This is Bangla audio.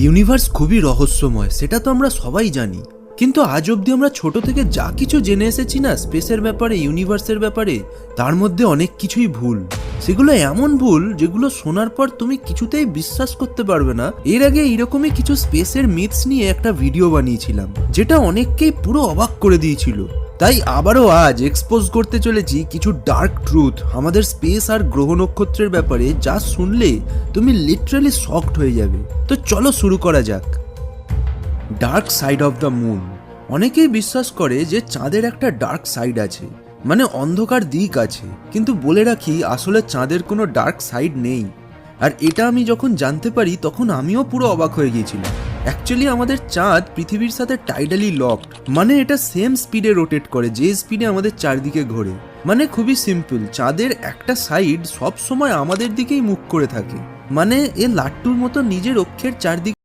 ইউনিভার্স খুবই রহস্যময়, সেটা তো আমরা সবাই জানি। কিন্তু আজ অবধি আমরা ছোট থেকে যা কিছু জেনে এসেছি না স্পেসের ব্যাপারে, ইউনিভার্সের ব্যাপারে, তার মধ্যে অনেক কিছুই ভুল। সেগুলো এমন ভুল যেগুলো শোনার পর তুমি কিছুতেই বিশ্বাস করতে পারবে না। এর আগে এরকমই কিছু স্পেসের মিথস নিয়ে একটা ভিডিও বানিয়েছিলাম, যেটা অনেককেই পুরো অবাক করে দিয়েছিল। তাই আবারও আজ এক্সপোজ করতে চলেছি কিছু ডার্ক ট্রুথ আমাদের স্পেস আর গ্রহ নক্ষত্রের ব্যাপারে, যা শুনলে তুমি লিটারালি শকড হয়ে যাবে। তো চলো শুরু করা যাক। Dark side of the moon. অনেকেই বিশ্বাস করে যে চাঁদের একটা ডার্ক সাইড আছে, মানে অন্ধকার দিক আছে। কিন্তু বলে রাখি, আসলে চাঁদের কোনো ডার্ক সাইড নেই। আর এটা আমি যখন জানতে পারি তখন আমিও পুরো অবাক হয়ে গিয়েছিলাম। অ্যাকচুয়ালি আমাদের চাঁদ পৃথিবীর সাথে টাইডালি লকড, মানে এটা সেম স্পিডে রোটেট করে যে স্পিডে আমাদের চারদিকে ঘোরে। মানে খুবই সিম্পল, চাঁদের একটা সাইড সব সময় আমাদের দিকেই মুখ করে থাকে, মানে এ লাট্টুর মতো নিজের অক্ষের চারদিকে